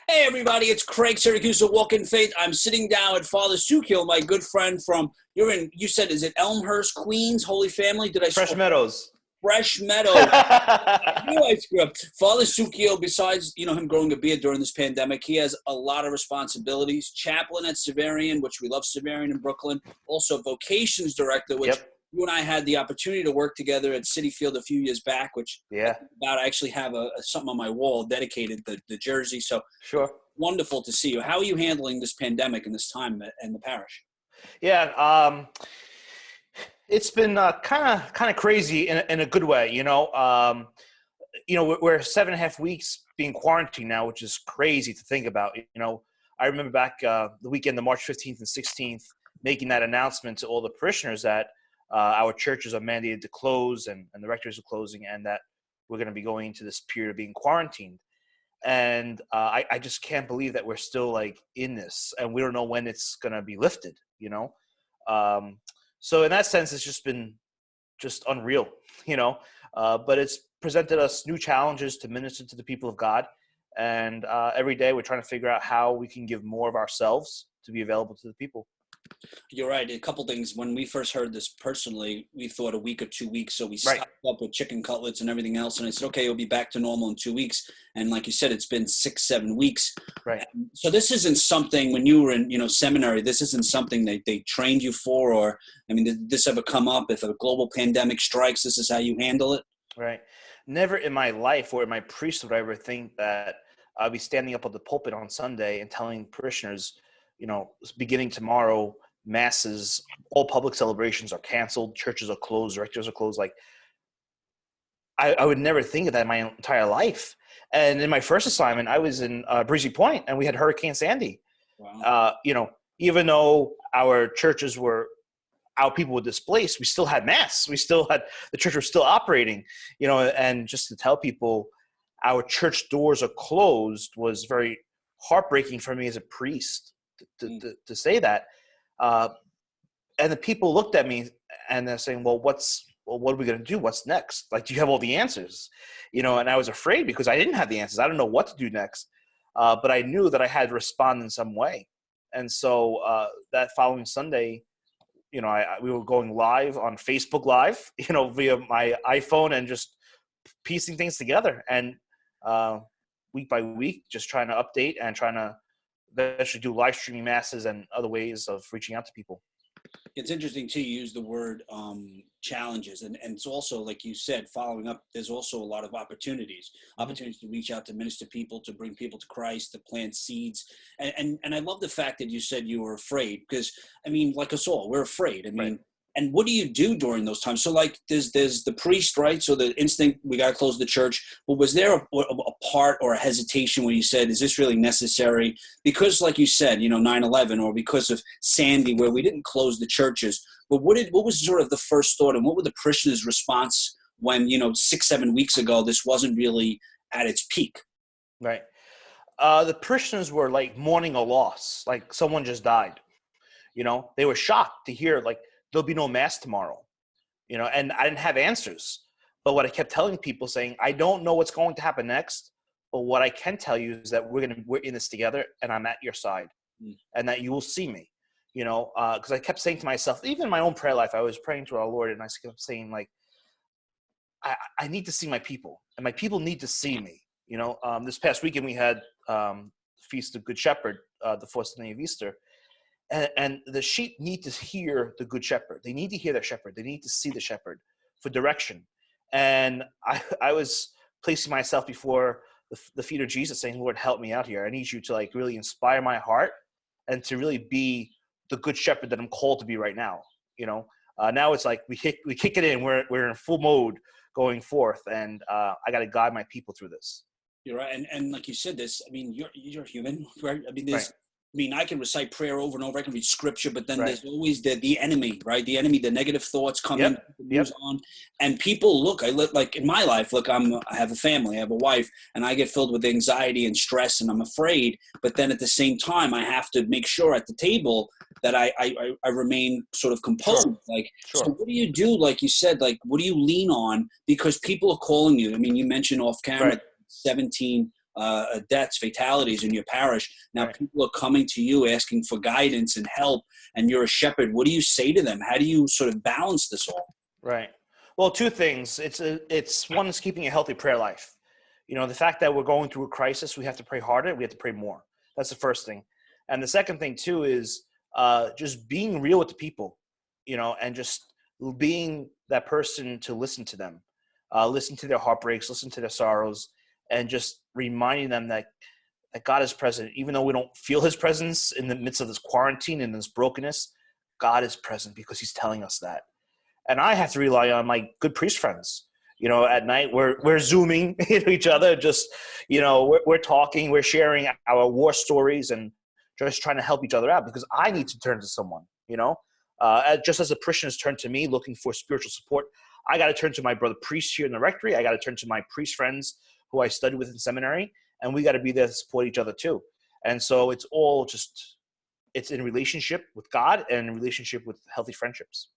Hey everybody, it's Craig Syracusa, Walk in Faith. I'm sitting down with Father Suckiel, my good friend from, you said, is it Elmhurst, Queens, Holy Family? Did I Fresh screw up? Meadows. Fresh Meadows. I knew I screwed up. Father Suckiel, besides, him growing a beard during this pandemic, he has a lot of responsibilities. Chaplain at Severian, which we love Severian in Brooklyn. Also Vocations Director, which Yep. you and I had the opportunity to work together at City Field a few years back, which Yeah. I actually have something on my wall dedicated the jersey. So Sure. wonderful to see you. How are you handling this pandemic and this time in the parish? Yeah. It's been kind of crazy in a good way. We're 7.5 weeks being quarantined now, which is crazy to think about. I remember back the weekend, the March 15th and 16th, making that announcement to all the parishioners that our churches are mandated to close and the rectors are closing, and that we're going to be going into this period of being quarantined. And I just can't believe that we're still like in this, and we don't know when it's gonna be lifted. Um, so in that sense, it's just been just unreal, you know. But it's presented us new challenges to minister to the people of God, and every day we're trying to figure out how we can give more of ourselves to be available to the people. You're right. A couple things. When we first heard this personally, we thought a week or 2 weeks. So we Right. stocked up with chicken cutlets and everything else. And I said, okay, it'll be back to normal in 2 weeks. And like you said, it's been 6, 7 weeks. Right. So this isn't something when you were in, seminary, this isn't something they trained you for, or, did this ever come up? If a global pandemic strikes, this is how you handle it? Right. Never in my life or in my priesthood would I ever think that I'd be standing up at the pulpit on Sunday and telling parishioners, beginning tomorrow, masses, all public celebrations are canceled, churches are closed, rectors are closed. Like, I would never think of that in my entire life. And in my first assignment, I was in Breezy Point, and we had Hurricane Sandy. Wow. Even though our churches were, our people were displaced, we still had mass. We still had, the church was still operating, and just to tell people our church doors are closed was very heartbreaking for me as a priest to say that. And the people looked at me and they're saying, well, what are we going to do? What's next? Like, do you have all the answers? And I was afraid because I didn't have the answers. I don't know what to do next. But I knew that I had to respond in some way. And so that following Sunday, we were going live on Facebook Live, via my iPhone, and just piecing things together. And week by week, just trying to update and trying to eventually do live streaming masses and other ways of reaching out to people. It's interesting to use the word challenges, and it's also, like you said, following up, there's also a lot of opportunities to reach out, to minister people, to bring people to Christ, to plant seeds. And I love the fact that you said you were afraid, because like us all, we're afraid. Right. And what do you do during those times? So like there's the priest, right? So the instinct, we got to close the church. But was there a part or a hesitation when you said, is this really necessary? Because like you said, 9/11, or because of Sandy, where we didn't close the churches. But what was sort of the first thought, and what were the parishioners' response when, 6, 7 weeks ago, this wasn't really at its peak? Right. The parishioners were like mourning a loss, like someone just died. They were shocked to hear, like, there'll be no mass tomorrow, and I didn't have answers. But what I kept telling people, saying, I don't know what's going to happen next, but what I can tell you is that we're in this together, and I'm at your side, and that you will see me, because I kept saying to myself, even in my own prayer life, I was praying to our Lord, and I kept saying, like, I need to see my people, and my people need to see me. This past weekend we had Feast of Good Shepherd, the first day of Easter. And the sheep need to hear the good shepherd. They need to hear their shepherd. They need to see the shepherd for direction. And I was placing myself before the feet of Jesus, saying, Lord, help me out here. I need you to like really inspire my heart and to really be the good shepherd that I'm called to be right now. Now it's like we kick it in. We're in full mode going forth, and I got to guide my people through this. You're right. And like you said, you're human, right? Right. I can recite prayer over and over. I can read scripture, but then Right. there's always the enemy, right? The enemy, the negative thoughts come in, Yep. on, and people look. Like in my life. Look, I have a family, I have a wife, and I get filled with anxiety and stress, and I'm afraid. But then at the same time, I have to make sure at the table that I remain sort of composed. Sure. So what do you do? Like you said, like what do you lean on? Because people are calling you. You mentioned off camera. Right. 17 deaths, fatalities in your parish. Now Right. people are coming to you asking for guidance and help, and you're a shepherd. What do you say to them? How do you sort of balance this all? Right. Well, two things. It's one is keeping a healthy prayer life. You know, the fact that we're going through a crisis, we have to pray harder. We have to pray more. That's the first thing. And the second thing too is just being real with the people. You know, and just being that person to listen to them, listen to their heartbreaks, listen to their sorrows, and just reminding them that God is present, even though we don't feel His presence in the midst of this quarantine and this brokenness. God is present because He's telling us that. And I have to rely on my good priest friends. You know, at night we're zooming into each other, just we're talking, we're sharing our war stories, and just trying to help each other out because I need to turn to someone. Just as the Christians turn to me looking for spiritual support, I got to turn to my brother priests here in the rectory. I got to turn to my priest friends who I studied with in seminary, and we got to be there to support each other too. And so it's in relationship with God and in relationship with healthy friendships.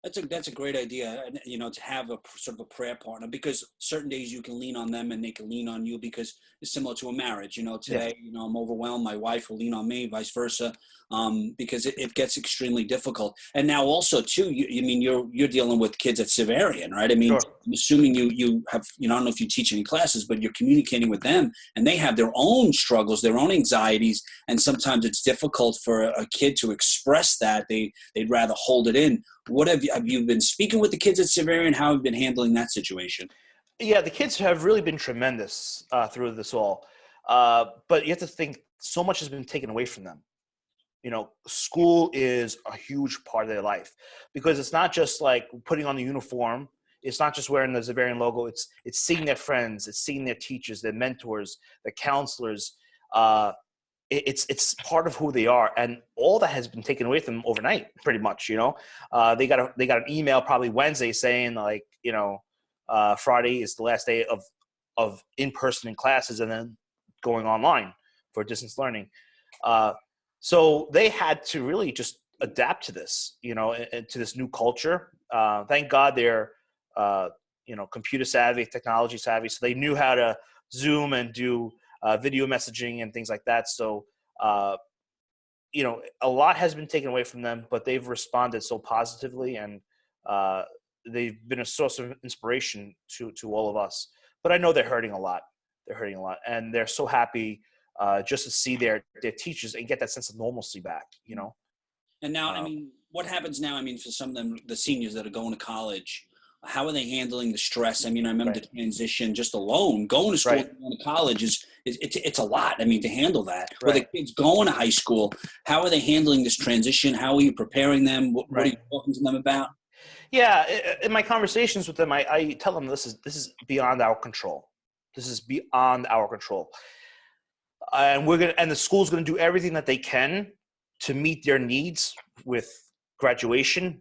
That's a great idea, to have a sort of a prayer partner, because certain days you can lean on them and they can lean on you, because it's similar to a marriage. Yeah. Today, I'm overwhelmed. My wife will lean on me, vice versa, because it gets extremely difficult. And now also too, you're dealing with kids at Severian, right? I mean, Sure. I'm assuming you have, I don't know if you teach any classes, but you're communicating with them, and they have their own struggles, their own anxieties, and sometimes it's difficult for a kid to express that. They'd rather hold it in. What have you been speaking with the kids at Severian? How have you been handling that situation? Yeah, the kids have really been tremendous through this all. But you have to think so much has been taken away from them. School is a huge part of their life because it's not just like putting on the uniform. It's not just wearing the Zavarian logo. It's seeing their friends. It's seeing their teachers, their mentors, their counselors. It's part of who they are, and all that has been taken away from them overnight, pretty much. They got an email probably Wednesday saying Friday is the last day of in-person in classes, and then going online for distance learning. So they had to really just adapt to this, and to this new culture. Thank God they're, computer savvy, technology savvy. So they knew how to Zoom and do video messaging and things like that. So, a lot has been taken away from them, but they've responded so positively, and they've been a source of inspiration to all of us. But I know they're hurting a lot. And they're so happy just to see their teachers and get that sense of normalcy back. And now, Um, what happens now? For some of them, the seniors that are going to college, how are they handling the stress? I remember right, the transition just alone, going to school, right, and going to college it's a lot. To handle that. Or the right, kids going to high school, how are they handling this transition? How are you preparing them? What are right. you talking to them about? Yeah, in my conversations with them, I tell them this is beyond our control. This is beyond our control, and the school's gonna do everything that they can to meet their needs with graduation.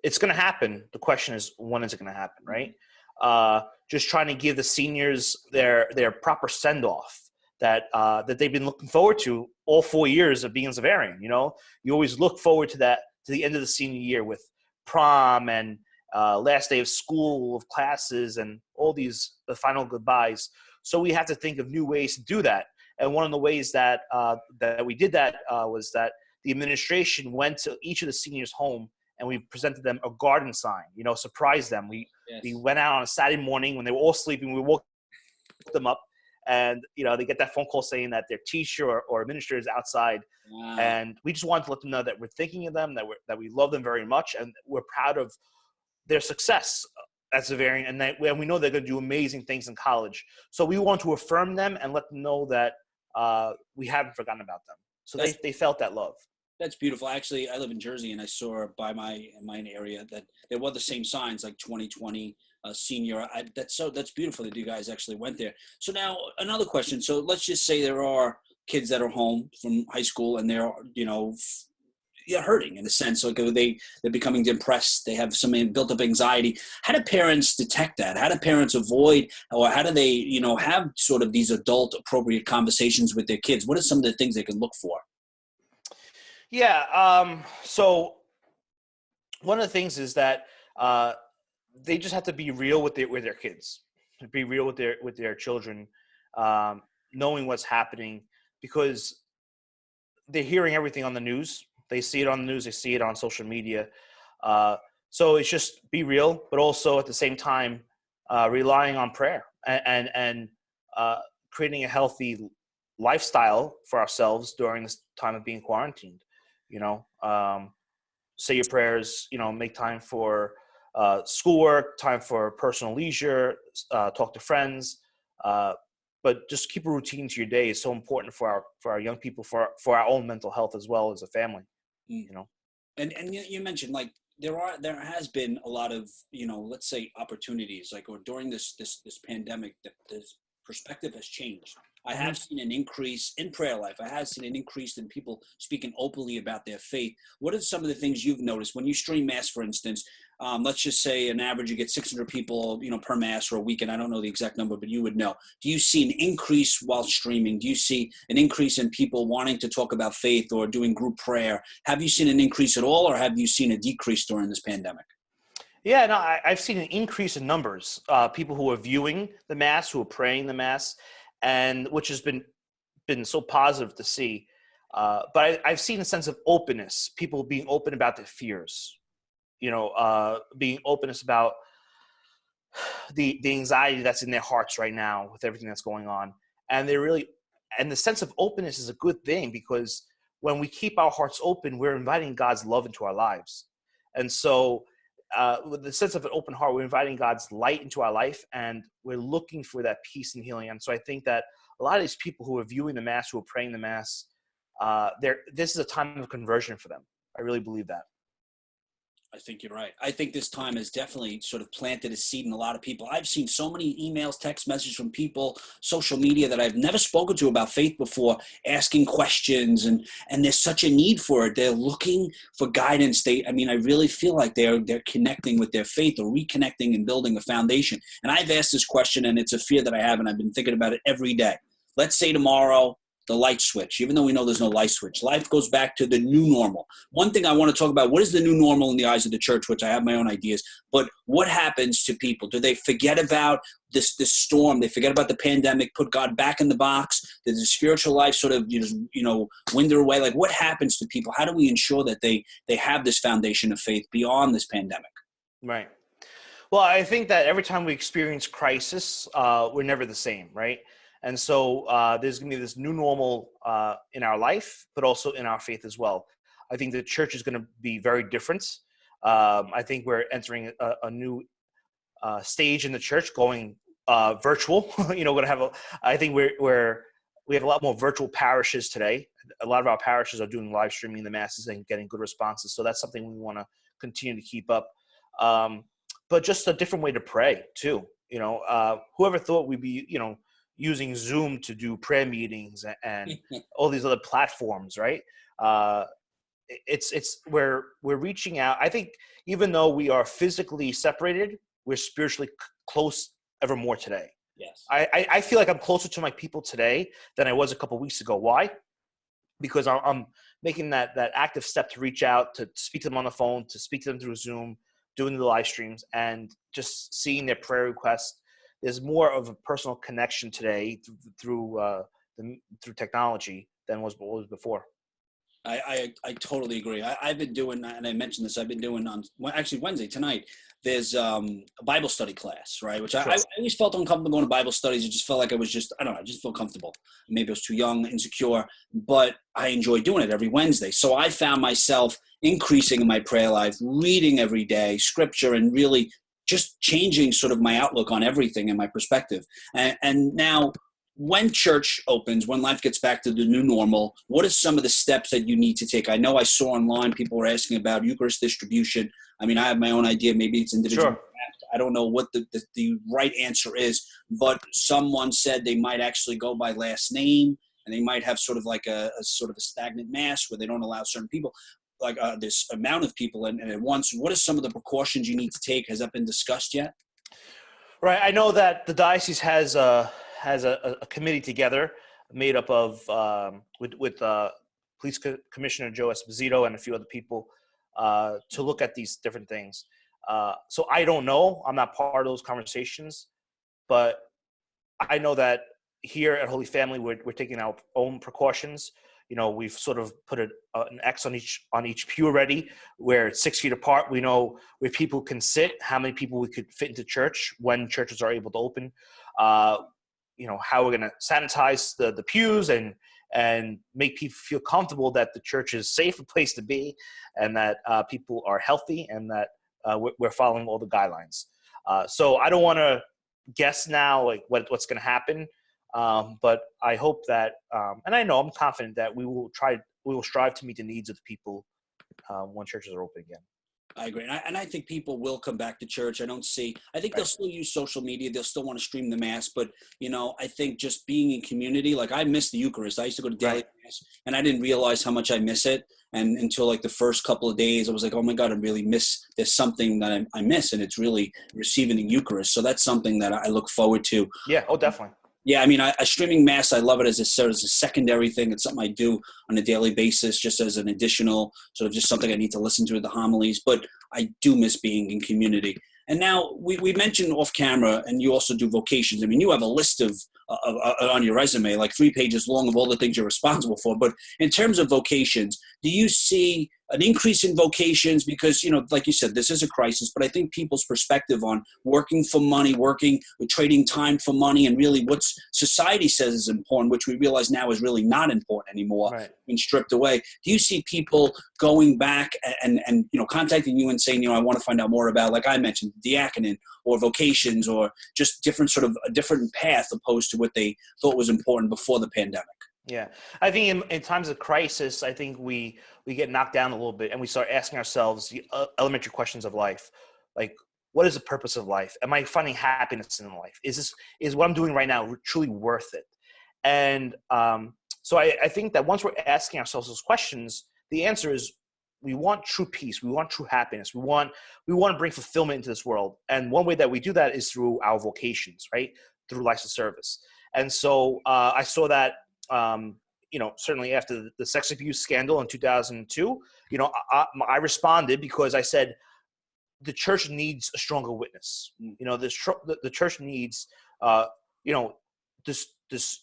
It's gonna happen. The question is, when is it gonna happen, right? Just trying to give the seniors their proper send off that they've been looking forward to all 4 years of being Zavarian. You always look forward to that, to the end of the senior year with prom and last day of school, of classes, and all the final goodbyes. So we have to think of new ways to do that. And one of the ways that that we did that was that the administration went to each of the seniors' home and we presented them a garden sign. Surprised them. We Yes. went out on a Saturday morning when they were all sleeping. We woke them up, and they get that phone call saying that their teacher or administrator is outside. Wow. And we just wanted to let them know that we're thinking of them, that we love them very much, and we're proud of their success as a variant, and we know they're going to do amazing things in college. So we want to affirm them and let them know that we haven't forgotten about them. So That's they felt that love. That's beautiful. Actually, I live in Jersey, and I saw by my area that there were the same signs, like 2020 senior. That's beautiful that you guys actually went there. So now another question. So let's just say there are kids that are home from high school, and they're yeah, hurting in a sense. Like they're becoming depressed. They have some built up anxiety. How do parents detect that? How do parents avoid, or how do they have sort of these adult appropriate conversations with their kids? What are some of the things they can look for? Yeah. So one of the things is that uh, they just have to be real with their kids, be real with their children. Um, knowing what's happening, because they're hearing everything on the news. They see it on the news. They see it on social media. So it's just be real, but also at the same time, relying on prayer and creating a healthy lifestyle for ourselves during this time of being quarantined. Say your prayers, make time for schoolwork, time for personal leisure, talk to friends, but just keep a routine to your day is so important for our young people, for our own mental health as well as a family. And you mentioned, like, there has been a lot of, let's say, opportunities, like, or during this pandemic, that this perspective has changed. I have seen an increase in prayer life. I have seen an increase in people speaking openly about their faith. What are some of the things you've noticed when you stream mass, for instance? Let's just say an average, you get 600 people, per mass or a weekend. I don't know the exact number, but you would know. Do you see an increase while streaming? Do you see an increase in people wanting to talk about faith or doing group prayer? Have you seen an increase at all, or have you seen a decrease during this pandemic? Yeah, no, I've seen an increase in numbers. People who are viewing the mass, who are praying the mass, and which has been so positive to see. But I've seen a sense of openness, people being open about their fears, being openness about the anxiety that's in their hearts right now with everything that's going on. And and the sense of openness is a good thing, because when we keep our hearts open, we're inviting God's love into our lives. And so with the sense of an open heart, we're inviting God's light into our life, and we're looking for that peace and healing. And so I think that a lot of these people who are viewing the mass, who are praying the mass, this is a time of conversion for them. I really believe that. I think you're right. I think this time has definitely sort of planted a seed in a lot of people. I've seen so many emails, text messages from people, social media that I've never spoken to about faith before, asking questions, and there's such a need for it. They're looking for guidance. I really feel like they're connecting with their faith, or reconnecting and building a foundation. And I've asked this question, and it's a fear that I have, and I've been thinking about it every day. Let's say tomorrow, the light switch, even though we know there's no light switch, life goes back to the new normal. One thing I want to talk about, what is the new normal in the eyes of the church, which I have my own ideas, but what happens to people? Do they forget about this storm? They forget about the pandemic, put God back in the box? Does the spiritual life sort of, winder away? Like, what happens to people? How do we ensure that they have this foundation of faith beyond this pandemic? Right. Well, I think that every time we experience crisis, we're never the same, right? And so there's going to be this new normal in our life, but also in our faith as well. I think the church is going to be very different. I think we're entering a new stage in the church, going virtual. I think we have a lot more virtual parishes today. A lot of our parishes are doing live streaming the masses and getting good responses. So that's something we want to continue to keep up. But just a different way to pray too. Whoever thought we'd be, using Zoom to do prayer meetings and all these other platforms, right? It's where we're reaching out. I think even though we are physically separated, we're spiritually close ever more today. Yes. I feel like I'm closer to my people today than I was a couple of weeks ago. Why? Because I'm making that active step to reach out, to speak to them on the phone, to speak to them through Zoom, doing the live streams, and just seeing their prayer requests. There's more of a personal connection today through technology than was before. I totally agree. I've been doing, and I mentioned this, I've been doing on actually Wednesday tonight, there's a Bible study class, right? Which sure. I always felt uncomfortable going to Bible studies. It just felt like I don't know, I just feel comfortable. Maybe I was too young, insecure, but I enjoy doing it every Wednesday. So I found myself increasing in my prayer life, reading every day, scripture, and really just changing sort of my outlook on everything and my perspective. And now, when church opens, when life gets back to the new normal, what are some of the steps that you need to take? I know I saw online people were asking about Eucharist distribution. I mean, I have my own idea. Maybe it's individual. Sure. I don't know what the right answer is, but someone said they might actually go by last name, and they might have sort of like a sort of a stagnant mass where they don't allow certain people, like this amount of people in at once. What are some of the precautions you need to take? Has that been discussed yet? Right. I know that the diocese has a committee together made up of with Police Commissioner Joe Esposito and a few other people to look at these different things. So I don't know. I'm not part of those conversations, but I know that here at Holy Family, we're taking our own precautions. We've sort of put an X on each pew already, where it's 6 feet apart. We know where people can sit, how many people we could fit into church when churches are able to open. How we're going to sanitize the pews and make people feel comfortable that the church is a safe place to be, and that people are healthy, and that we're following all the guidelines. So I don't want to guess now like what's going to happen. But I hope that, and I'm confident that we will strive to meet the needs of the people when churches are open again. I agree. And I think people will come back to church. I think Right. they'll still use social media. They'll still want to stream the mass. But, I think just being in community, like I miss the Eucharist. I used to go to daily mass and I didn't realize how much I miss it. And until like the first couple of days, I was like, oh my God, I really miss, there's something that I miss. And it's really receiving the Eucharist. So that's something that I look forward to. Yeah. Oh, definitely. Yeah, I mean, I streaming mass, I love it as a secondary thing. It's something I do on a daily basis, just as an additional sort of just something I need to listen to at the homilies. But I do miss being in community. And now we mentioned off camera, and you also do vocations. I mean, you have a list of on your resume, like 3 pages long of all the things you're responsible for. But in terms of vocations, do you see an increase in vocations? Because, like you said, this is a crisis, but I think people's perspective on working for money, trading time for money, and really what society says is important, which we realize now is really not important anymore, Right. Been stripped away. Do you see people going back and contacting you and saying, I want to find out more about, like I mentioned, diaconate or vocations, or just different sort of a different path opposed to what they thought was important before the pandemic? Yeah. I think in times of crisis, I think we get knocked down a little bit, and we start asking ourselves the elementary questions of life. Like, what is the purpose of life? Am I finding happiness in life? Is what I'm doing right now truly worth it? And so I think that once we're asking ourselves those questions, the answer is we want true peace. We want true happiness. We want to bring fulfillment into this world. And one way that we do that is through our vocations, right? Through lives of service. And so I saw that, certainly after the sex abuse scandal in 2002, I responded because I said, the church needs a stronger witness. The church needs, this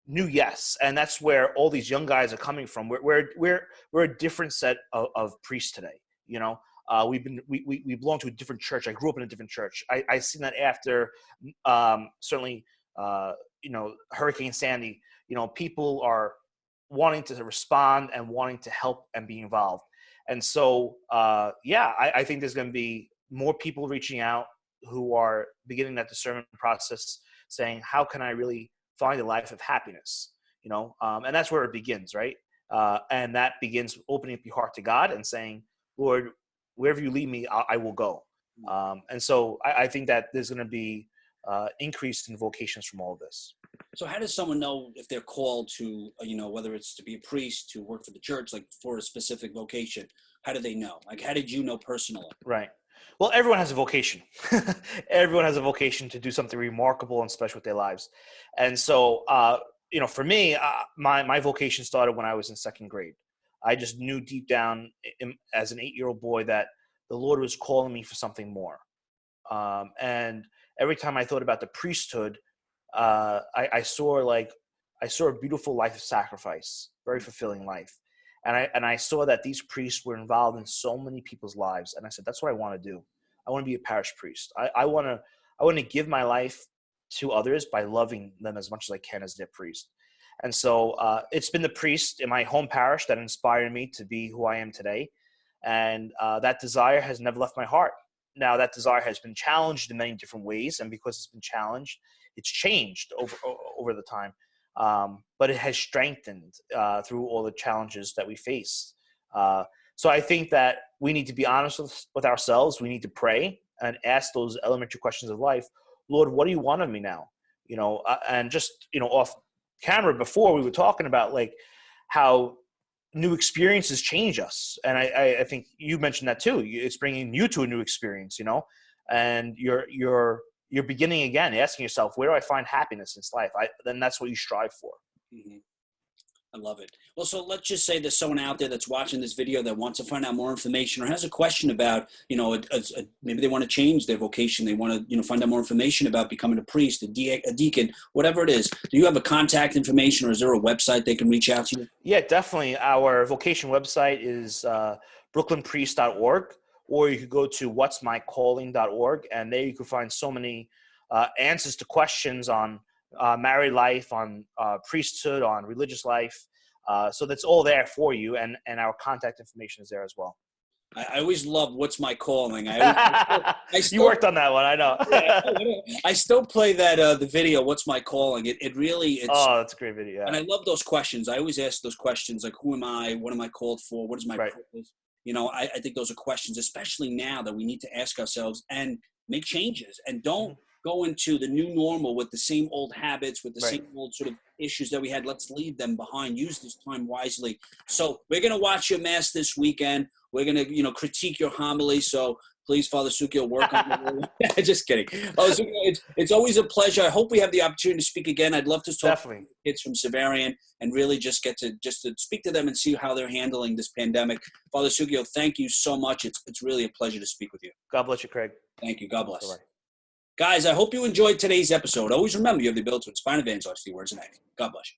new yes. And that's where all these young guys are coming from. We're a different set of priests today. We belong to a different church. I grew up in a different church. I seen that after, certainly, Hurricane Sandy. People are wanting to respond and wanting to help and be involved. And so, I think there's going to be more people reaching out who are beginning that discernment process, saying, how can I really find a life of happiness? And that's where it begins, right? And that begins opening up your heart to God and saying, Lord, wherever you lead me, I will go. And so I think that there's going to be increase in vocations from all of this. So how does someone know if they're called to, whether it's to be a priest, to work for the church, like for a specific vocation? How do they know? Like, how did you know personally? Right. Well, everyone has a vocation. Everyone has a vocation to do something remarkable and special with their lives. And so, for me, my vocation started when I was in second grade. I just knew deep down as an 8-year-old boy that the Lord was calling me for something more. And every time I thought about the priesthood, I saw a beautiful life of sacrifice, very fulfilling life. And I saw that these priests were involved in so many people's lives. And I said, that's what I want to do. I want to be a parish priest. I want to give my life to others by loving them as much as I can as their priest. And so it's been the priest in my home parish that inspired me to be who I am today. And that desire has never left my heart. Now, that desire has been challenged in many different ways. And because it's been challenged, it's changed over the time. But it has strengthened through all the challenges that we face. So I think that we need to be honest with ourselves. We need to pray and ask those elementary questions of life. Lord, what do you want of me now? And just, off camera before, we were talking about like how new experiences change us. And I think you mentioned that too. It's bringing you to a new experience, and you're beginning again, asking yourself, where do I find happiness in this life? Then that's what you strive for. Mm-hmm. I love it. Well, so let's just say there's someone out there that's watching this video that wants to find out more information or has a question about, maybe they want to change their vocation. They want to, find out more information about becoming a priest, a deacon, whatever it is. Do you have a contact information, or is there a website they can reach out to you? Yeah, definitely. Our vocation website is brooklynpriest.org, or you could go to whatsmycalling.org, and there you can find so many answers to questions on married life, on priesthood, on religious life. So that's all there for you, and our contact information is there as well. I always love What's My Calling. You worked on that one, I know. I still play that the video, What's My Calling? It's oh, that's a great video. Yeah. And I love those questions. I always ask those questions like, who am I? What am I called for? What is my purpose? I think those are questions, especially now, that we need to ask ourselves and make changes, and don't go into the new normal with the same old habits, with the same old sort of issues that we had. Let's leave them behind. Use this time wisely. So we're going to watch your mass this weekend. We're going to, critique your homily. So please, Father Suckiel, work on it. Just kidding. It's always a pleasure. I hope we have the opportunity to speak again. I'd love to talk to kids from Severian and really just get to speak to them and see how they're handling this pandemic. Father Suckiel, thank you so much. It's really a pleasure to speak with you. God bless you, Craig. Thank you. God bless. Bye-bye. Guys, I hope you enjoyed today's episode. Always remember, you have the ability to inspire and evangelize through words and actions. God bless you.